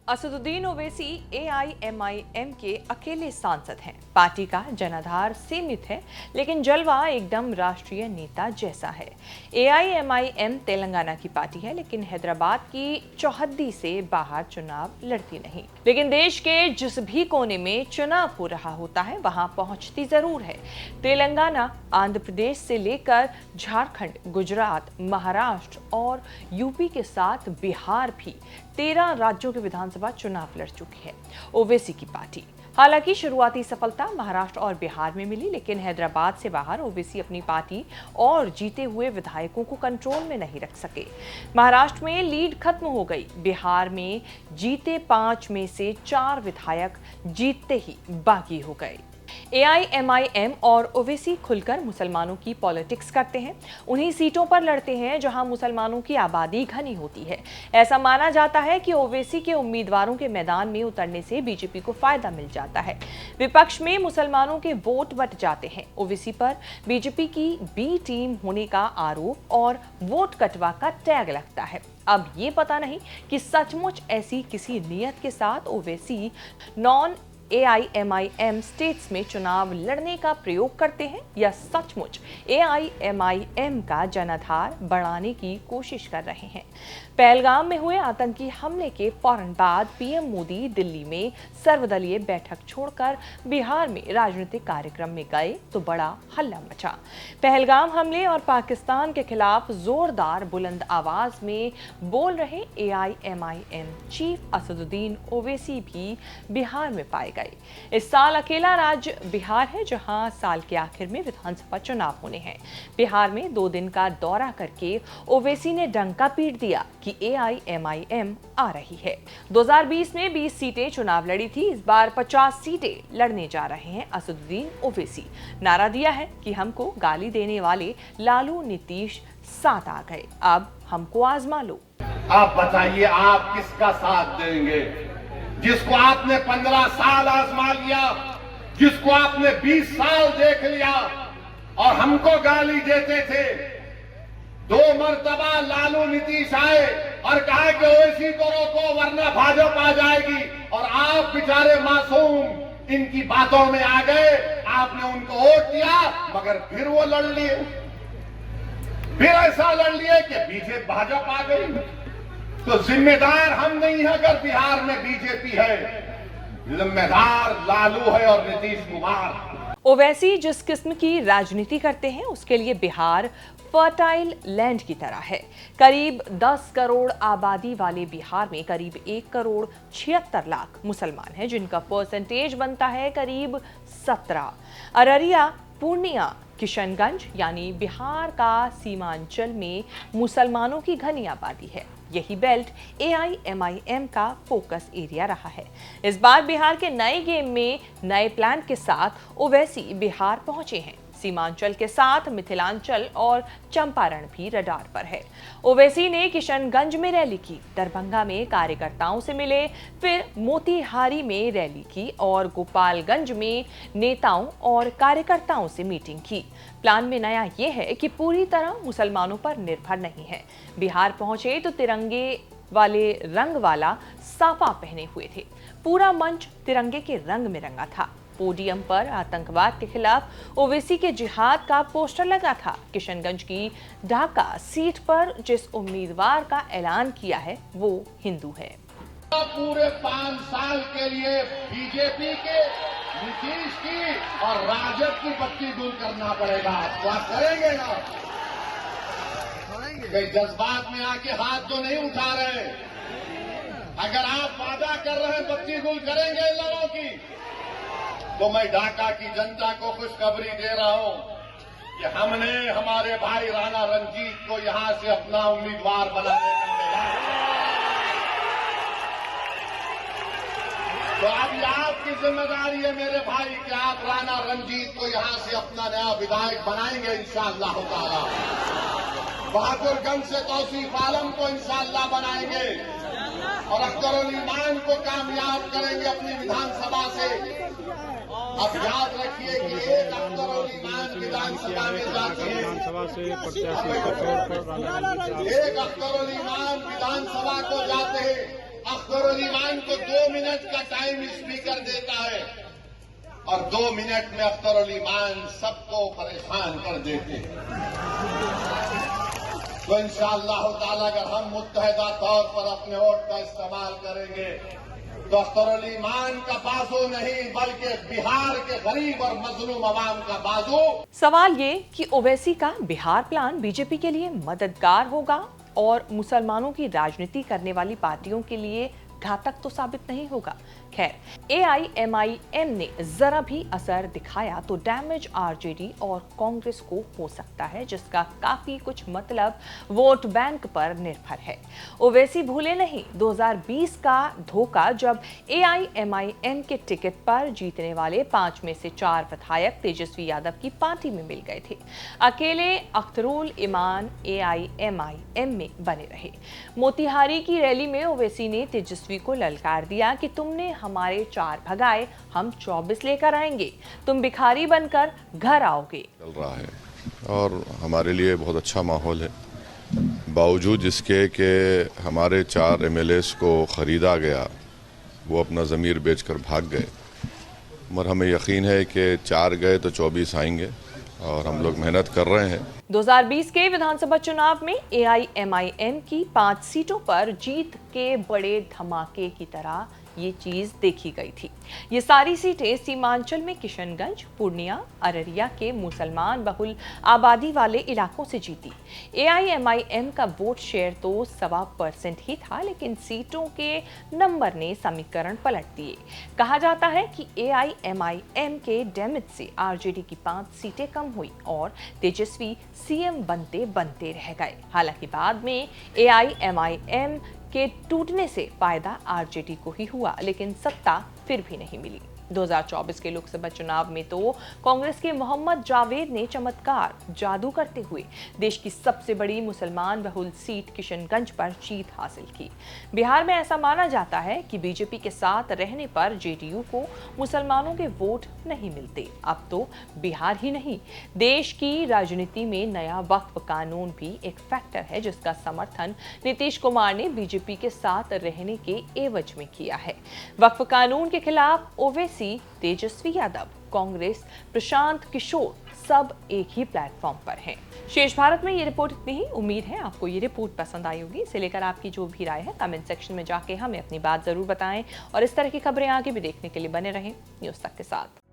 Asaduddin Owaisi AIMIM के अकेले सांसद हैं। पार्टी का जनाधार सीमित है, लेकिन जलवा एकदम राष्ट्रीय नेता जैसा है। एआईएमआईएम तेलंगाना की पार्टी है, लेकिन हैदराबाद की चौहद्दी से बाहर चुनाव लड़ती नहीं। लेकिन देश के जिस भी कोने में चुनाव हो रहा होता है, वहां पहुंचती जरूर है। तेलंगाना, आंध्र प्रदेश से लेकर झारखंड, गुजरात, महाराष्ट्र और यूपी के साथ बिहार भी 13 राज्यों के विधानसभा चुनाव लड़ चुकी है ओवैसी की पार्टी। हालांकि शुरुआती सफलता महाराष्ट्र और बिहार में मिली, लेकिन हैदराबाद से बाहर ओवैसी अपनी पार्टी और जीते हुए विधायकों को कंट्रोल में नहीं रख सके। महाराष्ट्र में लीड खत्म हो गई। बिहार में जीते 5 में से 4 विधायक जीतते ही बागी हो गए। एआईएमआईएम और ओवैसी खुलकर मुसलमानों की पॉलिटिक्स करते हैं। उन्हीं सीटों पर लड़ते हैं जहां मुसलमानों की आबादी घनी होती है। ऐसा माना जाता है कि ओवैसी के उम्मीदवारों के मैदान में उतरने से बीजेपी को फायदा मिल जाता है। विपक्ष में मुसलमानों के वोट बट जाते हैं। ओवैसी पर बीजेपी की बी टीम होने का आरोप और वोट कटवा का टैग लगता है। अब ये पता नहीं कि सचमुच ऐसी किसी नियत के साथ ओवैसी नॉन एआईएमआईएम स्टेट्स में चुनाव लड़ने का प्रयोग करते हैं या सचमुच एआईएमआईएम का जनाधार बढ़ाने की कोशिश कर रहे हैं। पहलगाम में हुए आतंकी हमले के फौरन बाद पीएम मोदी दिल्ली में सर्वदलीय बैठक छोड़कर बिहार में राजनीतिक कार्यक्रम में गए तो बड़ा हल्ला मचा। पहलगाम हमले और पाकिस्तान के खिलाफ जोरदार बुलंद आवाज में बोल रहे एआईएमआईएम चीफ असदुद्दीन ओवैसी भी बिहार में पाए गए। इस साल अकेला राज्य बिहार है जहां साल के आखिर में विधानसभा चुनाव होने हैं। बिहार में 2 दिन का दौरा करके ओवैसी ने डंका पीट दिया कि एआईएमआईएम आ रही है। 2020 में 20 सीटें चुनाव लड़ी थी, इस बार 50 सीटें लड़ने जा रहे हैं असदुद्दीन ओवैसी। नारा दिया है कि हमको गाली देने वाले लालू नीतीश साथ आ गए, अब हमको आजमा लो। आप बताइए, आप किसका साथ देंगे? जिसको आपने 15 साल आजमा लिया, जिसको आपने 20 साल देख लिया और हमको गाली देते थे। 2 मर्तबा लालू नीतीश आए और कहा कि ओवैसी को रोको वरना भाजपा आ जाएगी, और आप बेचारे मासूम इनकी बातों में आ गए। आपने उनको वोट दिया, मगर फिर वो लड़ लिए। फिर ऐसा लड़ लिए कि पीछे भाजपा आ गई। तो जिम्मेदार हम नहीं है अगर बिहार में बीजेपी है, जिम्मेदार लालू है और नीतीश कुमार। ओवैसी जिस किस्म की राजनीति करते हैं उसके लिए बिहार फर्टाइल लैंड की तरह है। करीब 10 करोड़ आबादी वाले बिहार में करीब 1 करोड़ 76 लाख मुसलमान हैं, जिनका परसेंटेज बनता है करीब 17। अररिया, पूर्णिया, किशनगंज यानी बिहार का सीमांचल में मुसलमानों की घनी आबादी है। यही बेल्ट एआईएमआईएम का फोकस एरिया रहा है। इस बार बिहार के नए गेम में नए प्लान के साथ ओवैसी बिहार पहुंचे हैं। सीमांचल के साथ मिथिलांचल और चंपारण भी रडार पर है। ओवैसी ने किशनगंज में रैली की, दरभंगा में कार्यकर्ताओं से मिले, फिर मोतिहारी में रैली की और गोपालगंज में नेताओं और कार्यकर्ताओं से मीटिंग की। प्लान में नया यह है कि पूरी तरह मुसलमानों पर निर्भर नहीं है। बिहार पहुंचे तो तिरंगे वाले रंग वाला साफा पहने हुए थे। पूरा मंच तिरंगे के रंग में रंगा था। पोडियम पर आतंकवाद के खिलाफ ओवैसी के जिहाद का पोस्टर लगा था। किशनगंज की ढाका सीट पर जिस उम्मीदवार का ऐलान किया है वो हिंदू है। पूरे 5 साल के लिए बीजेपी के, नीतीश की और राजद की बत्ती दूर करना पड़ेगा। आप करेंगे ना? जज्बात में आके हाथ तो नहीं उठा रहे। अगर आप वादा कर रहे हैं बत्ती गुल करेंगे इन लोगों की, तो मैं ढाका की जनता को खुशखबरी दे रहा हूं कि हमने हमारे भाई राणा रंजीत को यहां से अपना उम्मीदवार बनाने का ऐलान किया। तो अब आपकी जिम्मेदारी है मेरे भाई कि आप राणा रंजीत को यहां से अपना नया विधायक बनाएंगे इंशाअल्लाह ताला। बहादुरगंज से तौसीफ आलम को इंशाअल्लाह बनाएंगे और अख्तरुल ईमान को कामयाब करेंगे अपनी विधानसभा से। अब याद रखिए कि एक अख्तरुल ईमान विधानसभा में जाती है, एक अख्तरुल ईमान विधानसभा को जाते हैं अख्तर अली मान को 2 मिनट का टाइम स्पीकर देता है और 2 मिनट में अख्तर अली मान सबको परेशान कर देते हैं। तो इंशाअल्लाह ताला अगर हम मुत्तहिदा तौर पर अपने वोट का इस्तेमाल करेंगे तो अख्तर अली मान का बाजू नहीं बल्कि बिहार के गरीब और मजलूम अवाम का बाजू। सवाल ये कि ओवैसी का बिहार प्लान बीजेपी के लिए मददगार होगा और मुसलमानों की राजनीति करने वाली पार्टियों के लिए घातक तो साबित नहीं होगा। खैर, AIMIM ने जरा भी असर दिखाया तो डैमेज आरजेडी और कांग्रेस को हो सकता है, जिसका काफी कुछ मतलब वोट बैंक पर निर्भर है। ओवैसी भूले नहीं 2020 का धोखा, जब AIMIM के टिकट पर जीतने वाले 5 में से 4 विधायक तेजस्वी यादव की पार्टी में मिल गए थे। अकेले अख्तरुल इमान AIMIM में बने रहे। मोतिहारी की रैली में ओवैसी ने तेजस्वी को ललकार दिया कि तुमने हमारे 4 भगाए, हम 24 लेकर आएंगे, तुम भिखारी बनकर घर आओगे। चल रहा है और हमारे लिए बहुत अच्छा माहौल है, बावजूद इसके कि हमारे 4 MLAs को ख़रीदा गया, वो अपना ज़मीर बेचकर भाग गए। मगर हमें यकीन है कि 4 गए तो 24 आएंगे और हम लोग मेहनत कर रहे हैं। 2020 के विधानसभा चुनाव में AIMIM की 5 सीटों पर जीत के बड़े धमाके की तरह ये चीज देखी गई थी। ये सारी सीटें सीमांचल में किशनगंज, पूर्णिया, अररिया के मुसलमान बहुल आबादी वाले इलाकों से जीती। AIMIM का वोट शेयर तो 1.25% ही था, लेकिन सीटों के नंबर ने समीकरण पलट दिए। कहा जाता है कि AIMIM के डैमेज से आरजेडी की 5 सीटें कम हुई और तेजस्वी CM बनते बनते रह गए। हालांकि बाद में AIMIM के टूटने से फायदा आरजेडी को ही हुआ, लेकिन सत्ता फिर भी नहीं मिली। 2024 के लोकसभा चुनाव में तो कांग्रेस के मोहम्मद जावेद ने चमत्कार जादू करते हुए देश की सबसे बड़ी मुसलमान बहुल सीट किशनगंज पर जीत हासिल की। बिहार में ऐसा माना जाता है कि बीजेपी के साथ रहने पर जेडीयू को मुसलमानों के वोट नहीं मिलते। अब तो बिहार ही नहीं, देश की राजनीति में नया वक्फ कानून भी एक फैक्टर है, जिसका समर्थन नीतीश कुमार ने बीजेपी के साथ रहने के एवज में किया है। वक्फ कानून के खिलाफ ओवैसी, तेजस्वी यादव, कांग्रेस, प्रशांत किशोर सब एक ही प्लेटफॉर्म पर हैं। शेष भारत में ये रिपोर्ट इतनी ही। उम्मीद है आपको ये रिपोर्ट पसंद आई होगी। इसे लेकर आपकी जो भी राय है कमेंट सेक्शन में जाके हमें अपनी बात जरूर बताएं और इस तरह की खबरें आगे भी देखने के लिए बने रहें न्यूज़ तक के साथ।